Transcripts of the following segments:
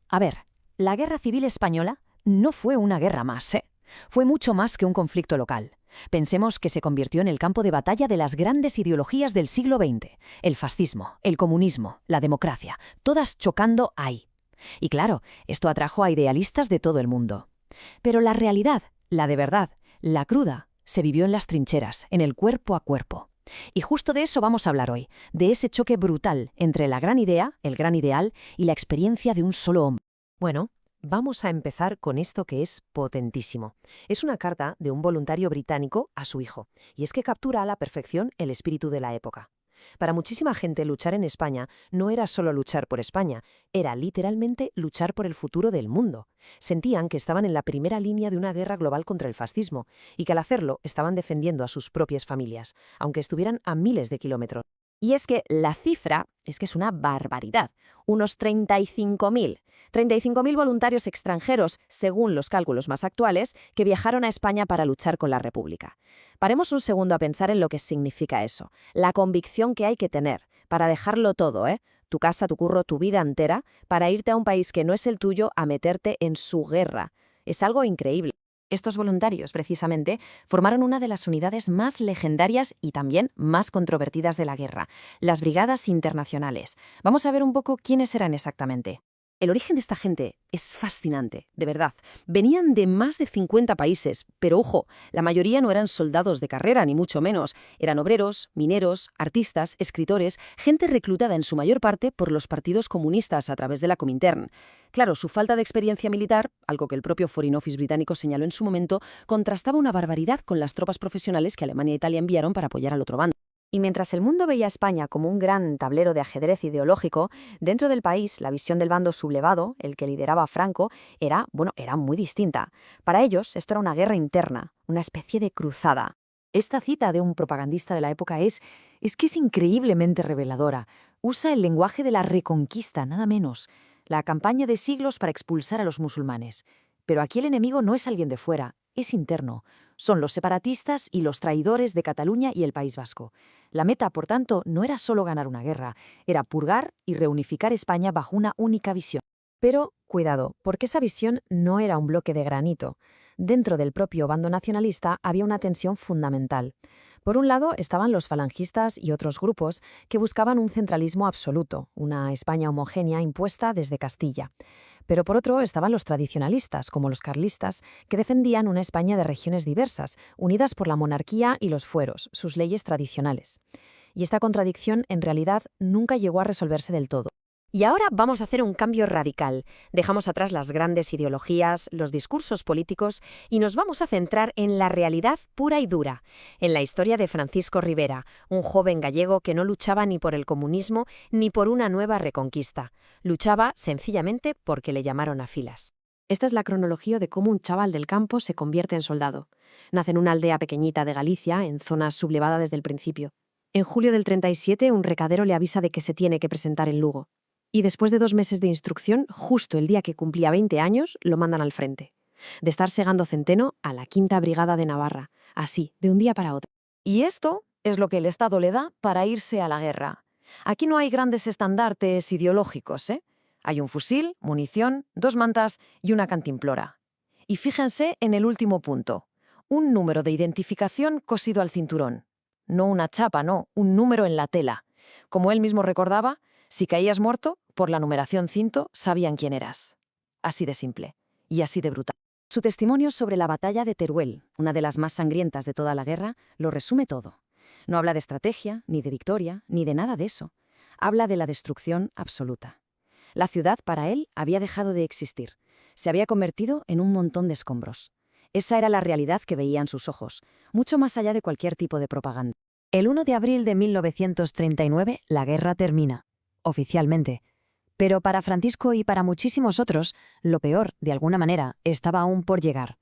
A ver, la Guerra Civil Española no fue una guerra más, ¿eh? Fue mucho más que un conflicto local. Pensemos que se convirtió en el campo de batalla de las grandes ideologías del siglo XX, el fascismo, el comunismo, la democracia, todas chocando ahí. Y claro, esto atrajo a idealistas de todo el mundo. Pero la realidad, la de verdad, la cruda, se vivió en las trincheras, en el cuerpo a cuerpo. Y justo de eso vamos a hablar hoy, de ese choque brutal entre la gran idea, el gran ideal, y la experiencia de un solo hombre. Bueno, vamos a empezar con esto que es potentísimo. Es una carta de un voluntario británico a su hijo, y es que captura a la perfección el espíritu de la época. Para muchísima gente, luchar en España no era solo luchar por España, era literalmente luchar por el futuro del mundo. Sentían que estaban en la primera línea de una guerra global contra el fascismo, y que al hacerlo estaban defendiendo a sus propias familias, aunque estuvieran a miles de kilómetros. Y es que la cifra es que es una barbaridad. Unos 35.000. 35.000 voluntarios extranjeros, según los cálculos más actuales, que viajaron a España para luchar con la República. Paremos un segundo a pensar en lo que significa eso. La convicción que hay que tener para dejarlo todo, tu casa, tu curro, tu vida entera, para irte a un país que no es el tuyo a meterte en su guerra. Es algo increíble. Estos voluntarios, precisamente, formaron una de las unidades más legendarias y también más controvertidas de la guerra, las Brigadas Internacionales. Vamos a ver un poco quiénes eran exactamente. El origen de esta gente es fascinante, de verdad. Venían de más de 50 países, pero ojo, la mayoría no eran soldados de carrera, ni mucho menos. Eran obreros, mineros, artistas, escritores, gente reclutada en su mayor parte por los partidos comunistas a través de la Comintern. Claro, su falta de experiencia militar, algo que el propio Foreign Office británico señaló en su momento, contrastaba una barbaridad con las tropas profesionales que Alemania e Italia enviaron para apoyar al otro bando. Y mientras el mundo veía a España como un gran tablero de ajedrez ideológico, dentro del país la visión del bando sublevado, el que lideraba Franco, era muy distinta. Para ellos esto era una guerra interna, una especie de cruzada. Esta cita de un propagandista de la época es que es increíblemente reveladora. Usa el lenguaje de la reconquista, nada menos. La campaña de siglos para expulsar a los musulmanes. Pero aquí el enemigo no es alguien de fuera, es interno. Son los separatistas y los traidores de Cataluña y el País Vasco. La meta, por tanto, no era solo ganar una guerra, era purgar y reunificar España bajo una única visión. Pero, cuidado, porque esa visión no era un bloque de granito. Dentro del propio bando nacionalista había una tensión fundamental. Por un lado estaban los falangistas y otros grupos que buscaban un centralismo absoluto, una España homogénea impuesta desde Castilla. Pero por otro estaban los tradicionalistas, como los carlistas, que defendían una España de regiones diversas, unidas por la monarquía y los fueros, sus leyes tradicionales. Y esta contradicción, en realidad, nunca llegó a resolverse del todo. Y ahora vamos a hacer un cambio radical. Dejamos atrás las grandes ideologías, los discursos políticos y nos vamos a centrar en la realidad pura y dura, en la historia de Francisco Rivera, un joven gallego que no luchaba ni por el comunismo ni por una nueva reconquista. Luchaba sencillamente porque le llamaron a filas. Esta es la cronología de cómo un chaval del campo se convierte en soldado. Nace en una aldea pequeñita de Galicia, en zona sublevada desde el principio. En julio del 37, un recadero le avisa de que se tiene que presentar en Lugo. Y después de 2 meses de instrucción, justo el día que cumplía 20 años, lo mandan al frente. De estar segando centeno a la 5ª Brigada de Navarra, así, de un día para otro. Y esto es lo que el Estado le da para irse a la guerra. Aquí no hay grandes estandartes ideológicos, ¿eh? Hay un fusil, munición, 2 mantas y una cantimplora. Y fíjense en el último punto. Un número de identificación cosido al cinturón. No una chapa, no, un número en la tela. Como él mismo recordaba, si caías muerto, por la numeración cinto sabían quién eras. Así de simple y así de brutal. Su testimonio sobre la batalla de Teruel, una de las más sangrientas de toda la guerra, lo resume todo. No habla de estrategia, ni de victoria, ni de nada de eso. Habla de la destrucción absoluta. La ciudad, para él, había dejado de existir. Se había convertido en un montón de escombros. Esa era la realidad que veían sus ojos, mucho más allá de cualquier tipo de propaganda. El 1 de abril de 1939, la guerra termina. Oficialmente. Pero para Francisco y para muchísimos otros, lo peor, de alguna manera, estaba aún por llegar.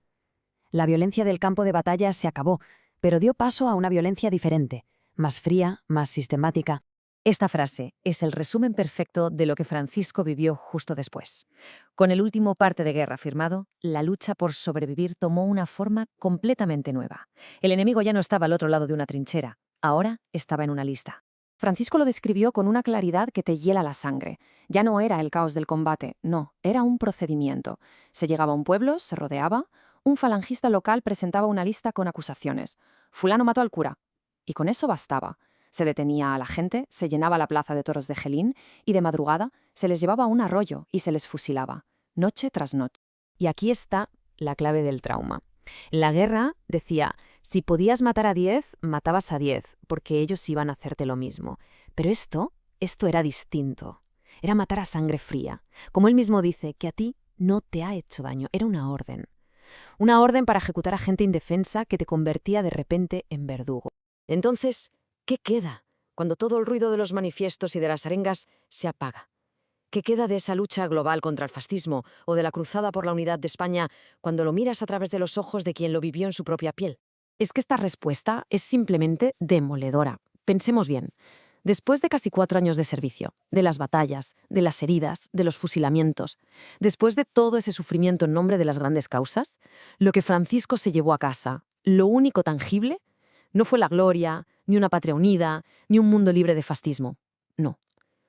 La violencia del campo de batalla se acabó, pero dio paso a una violencia diferente, más fría, más sistemática. Esta frase es el resumen perfecto de lo que Francisco vivió justo después. Con el último parte de guerra firmado, la lucha por sobrevivir tomó una forma completamente nueva. El enemigo ya no estaba al otro lado de una trinchera, ahora estaba en una lista. Francisco lo describió con una claridad que te hiela la sangre. Ya no era el caos del combate, no, era un procedimiento. Se llegaba a un pueblo, se rodeaba, un falangista local presentaba una lista con acusaciones. Fulano mató al cura. Y con eso bastaba. Se detenía a la gente, se llenaba la plaza de toros de Gelín y de madrugada se les llevaba a un arroyo y se les fusilaba, noche tras noche. Y aquí está la clave del trauma. En la guerra, decía, si podías matar a 10, matabas a 10, porque ellos iban a hacerte lo mismo. Pero esto era distinto. Era matar a sangre fría. Como él mismo dice, que a ti no te ha hecho daño, era una orden. Una orden para ejecutar a gente indefensa que te convertía de repente en verdugo. Entonces, ¿qué queda cuando todo el ruido de los manifiestos y de las arengas se apaga? ¿Qué queda de esa lucha global contra el fascismo o de la cruzada por la unidad de España cuando lo miras a través de los ojos de quien lo vivió en su propia piel? Es que esta respuesta es simplemente demoledora. Pensemos bien. Después de casi 4 años de servicio, de las batallas, de las heridas, de los fusilamientos, después de todo ese sufrimiento en nombre de las grandes causas, lo que Francisco se llevó a casa, lo único tangible, no fue la gloria, ni una patria unida, ni un mundo libre de fascismo. No.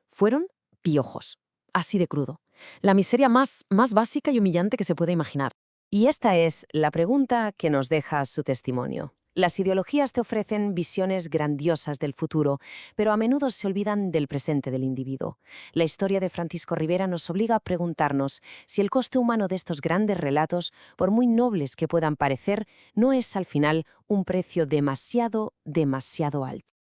Fueron piojos. Así de crudo. La miseria más básica y humillante que se puede imaginar. Y esta es la pregunta que nos deja su testimonio. Las ideologías te ofrecen visiones grandiosas del futuro, pero a menudo se olvidan del presente del individuo. La historia de Francisco Rivera nos obliga a preguntarnos si el coste humano de estos grandes relatos, por muy nobles que puedan parecer, no es al final un precio demasiado alto.